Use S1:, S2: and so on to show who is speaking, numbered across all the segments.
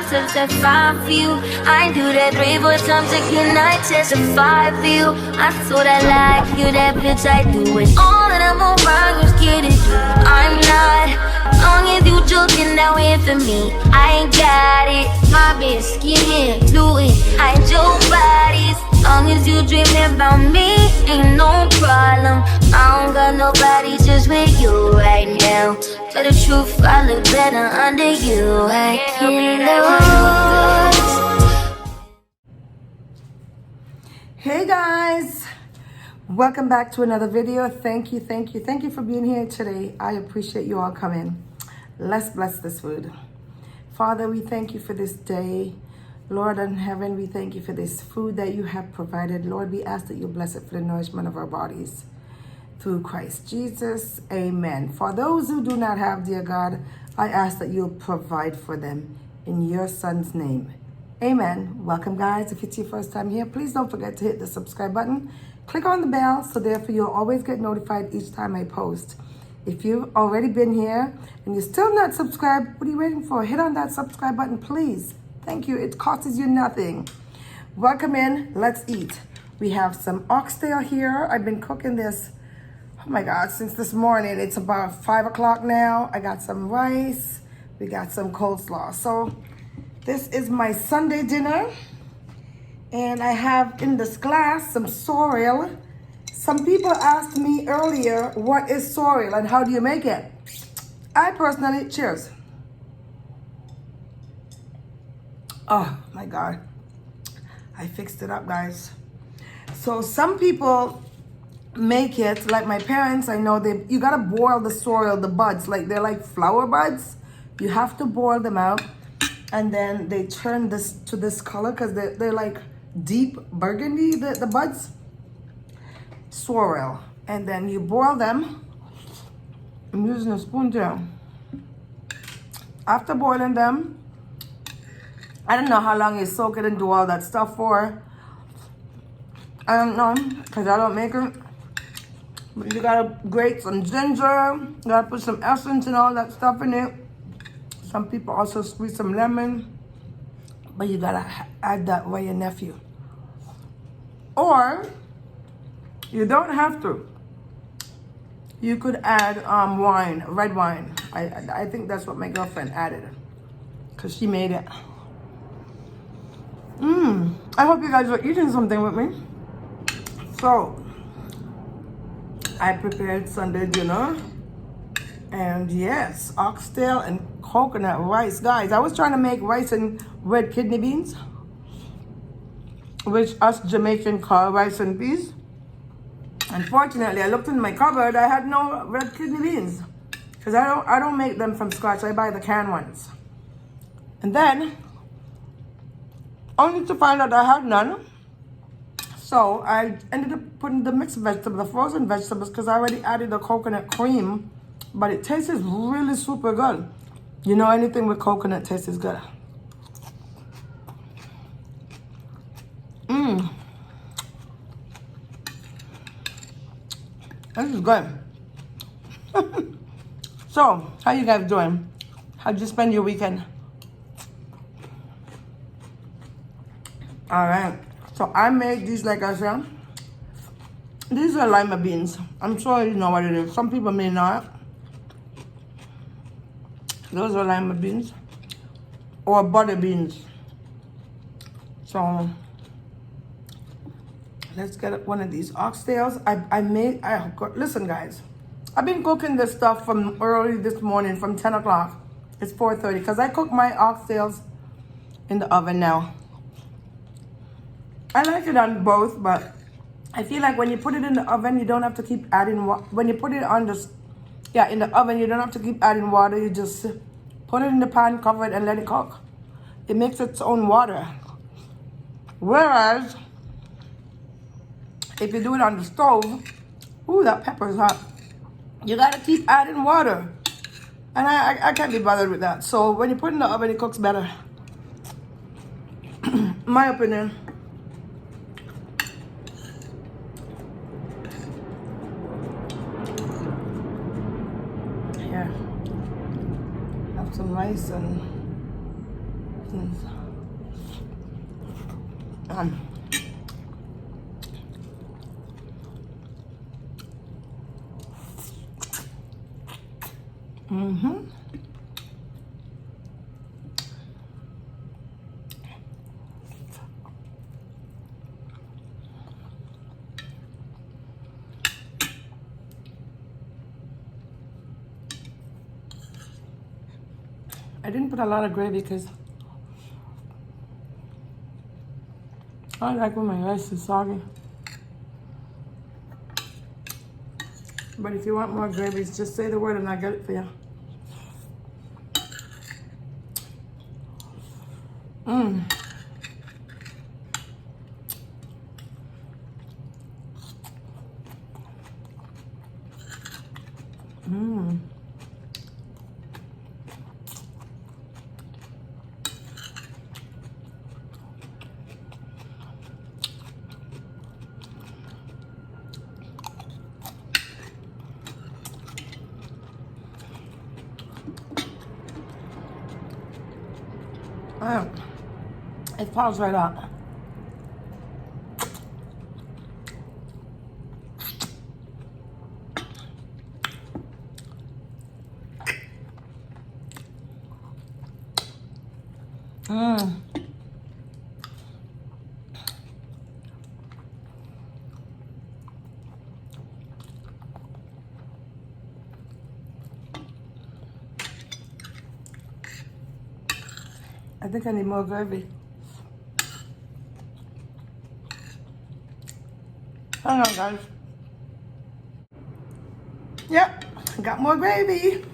S1: touch that 5 for you. I do that 3-4 times a night, testify for you. I told I like you, that bitch I do it. All that I'm around, you scared of you. I'm not. Long as you joking, now in for me. I ain't got it. My bitch skin, do it. I ain't your bodies. Long as you dreaming about me, ain't no problem. I don't got nobody just with you right now. Tell the truth, I look better under you. I can't lose.
S2: Hey guys, welcome back to another video. Thank you for being here today. I appreciate you all coming. Let's bless this food. Father, we thank you for this day. Lord in heaven, we thank you for this food that you have provided. Lord, we ask that you bless it for the nourishment of our bodies through Christ Jesus. Amen. For those who do not have, dear God, I ask that you'll provide for them in your son's name. Amen. Welcome guys. If it's your first time here, please don't forget to hit the subscribe button. Click on the bell so therefore you'll always get notified each time I post. If you've already been here and you're still not subscribed, what are you waiting for? Hit on that subscribe button, please. Thank you. It costs you nothing. Welcome in. Let's eat. We have some oxtail here. I've been cooking this, oh my God, since this morning. It's about 5 o'clock now. I got some rice. We got some coleslaw. So this is my Sunday dinner. And I have in this glass some sorrel. Some people asked me earlier, what is sorrel and how do you make it? I personally, cheers. Oh my God, I fixed it up, guys. So some people make it, like my parents, I know you gotta boil the sorrel, the buds, like they're like flower buds. You have to boil them out and then they turn this to this color because they're like deep burgundy, the buds. Sorrel. And then you boil them. I'm using a spoon here. After boiling them, I don't know how long you soak it and do all that stuff for. I don't know, because I don't make it. But you gotta grate some ginger. You gotta put some essence and all that stuff in it. Some people also squeeze some lemon. But you gotta add that by your nephew. Or, you don't have to. You could add wine, red wine. I think that's what my girlfriend added. Because she made it. I hope you guys are eating something with me. So, I prepared Sunday dinner. And yes, oxtail and coconut rice. Guys, I was trying to make rice and red kidney beans, which us Jamaican call rice and peas. Unfortunately, I looked in my cupboard, I had no red kidney beans. Because I don't make them from scratch, I buy the canned ones. And then, only to find out I had none. So I ended up putting the mixed vegetables, the frozen vegetables, because I already added the coconut cream. But it tastes really super good. You know, anything with coconut tastes good. This is good. So, how you guys doing? How'd you spend your weekend? All right. So I made these, like I said. These are lima beans. I'm sure you know what it is. Some people may not. Those are lima beans. Or butter beans. So, let's get one of these oxtails. Listen guys. I've been cooking this stuff from early this morning, from 10 o'clock. It's 4:30, because I cook my oxtails in the oven now. I like it on both, but I feel like when you put it in the oven, you don't have to keep adding water. When you put it on in the oven, you don't have to keep adding water. You just put it in the pan, cover it, and let it cook. It makes its own water. Whereas, if you do it on the stove, ooh, that pepper is hot. You gotta keep adding water. And I can't be bothered with that. So when you put it in the oven, it cooks better. My opinion. Here. Have some rice and I didn't put a lot of gravy because I like when my rice is soggy. But if you want more gravy, just say the word and I'll get it for you. Mmm. Mmm. It falls right out. I think I need more gravy. Hang on, guys. Yep, got more gravy.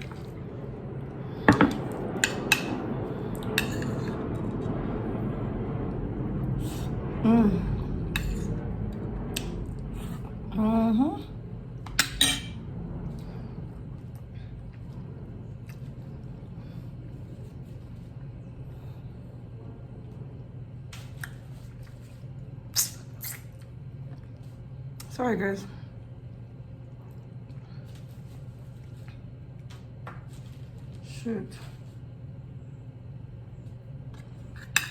S2: Sorry, guys. Shoot.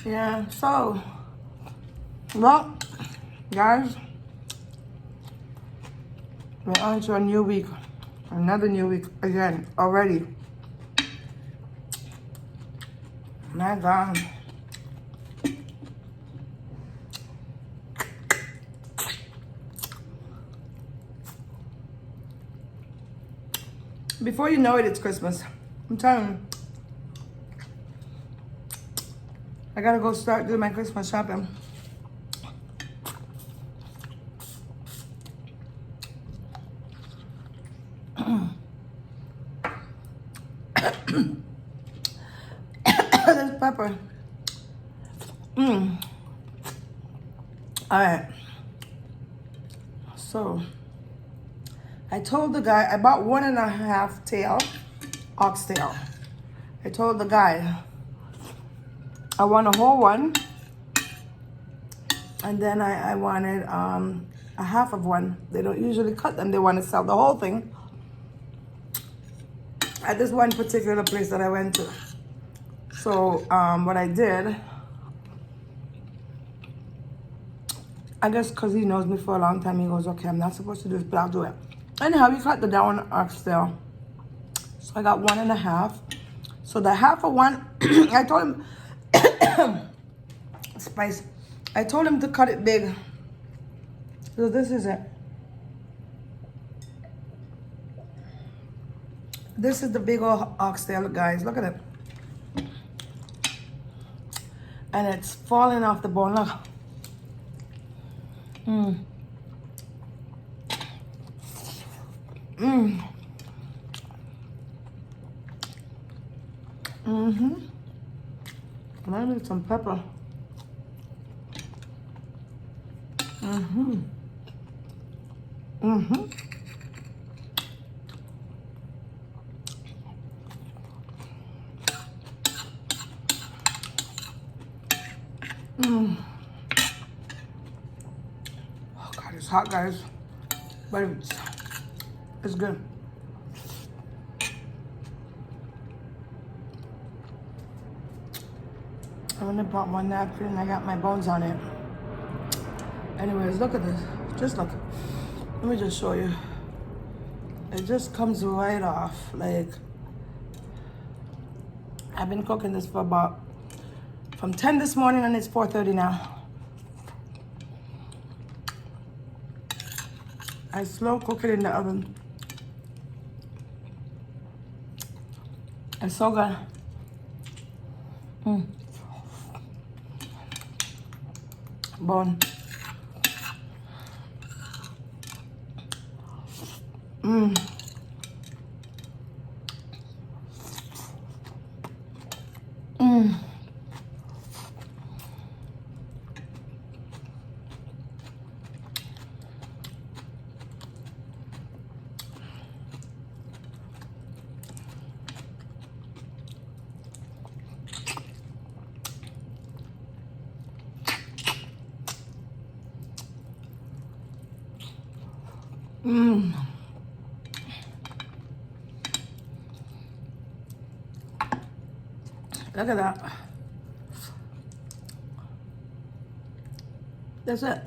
S2: Yeah, so, well, guys, we're on to a new week. Another new week again already. My God. Before you know it, it's Christmas. I'm telling you. I gotta go start doing my Christmas shopping. There's pepper. Alright. So, I told the guy, I bought 1.5 tail, oxtail. I told the guy, I want a whole one. And then I wanted a half of one. They don't usually cut them. They want to sell the whole thing. At this one particular place that I went to. So what I did, I guess because he knows me for a long time, he goes, okay, I'm not supposed to do this, but I'll do it. Anyhow, we cut the down oxtail. So I got 1.5. So the half of one, I told him, spice. I told him to cut it big. So this is it. This is the big old oxtail, guys. Look at it. And it's falling off the bone. Look. I need some pepper. Oh God, it's hot, guys, but it's good. I'm gonna put one napkin and I got my bones on it. Anyways, look at this. Just look. Let me just show you. It just comes right off. Like, I've been cooking this for from 10 this morning and it's 4:30 now. I slow cook it in the oven. It's so good. Bone. Look at that. That's it.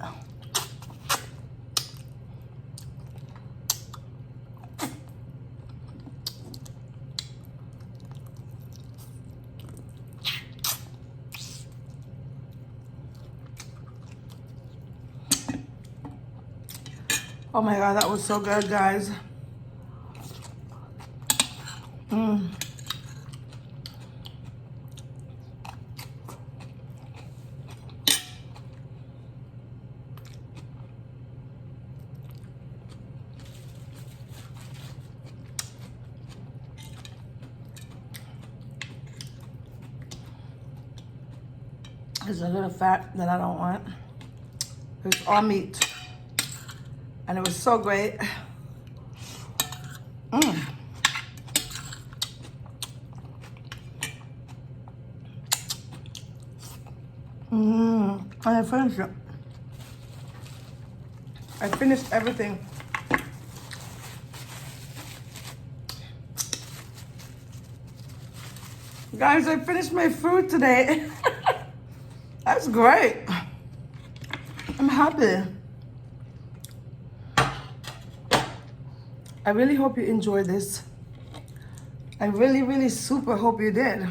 S2: Oh my God, that was so good, guys. There's a little fat that I don't want. It's all meat. And it was so great. And I finished it. I finished everything. Guys, I finished my food today. That's great. I'm happy. I really hope you enjoyed this. I really super hope you did.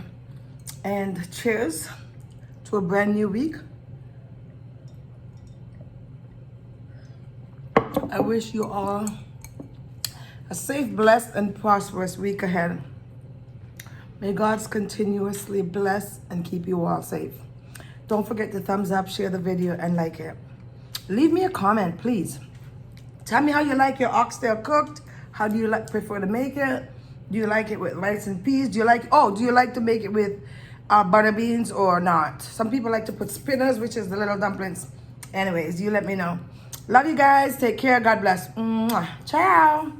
S2: And cheers to a brand new week. I wish you all a safe, blessed, and prosperous week ahead. May God continuously bless and keep you all safe. Don't forget to thumbs up, share the video, and like it. Leave me a comment, please. Tell me how you like your oxtail cooked. How do you prefer to make it? Do you like it with rice and peas? Do you like to make it with butter beans or not? Some people like to put spinners, which is the little dumplings. Anyways, you let me know. Love you guys. Take care. God bless. Mwah. Ciao.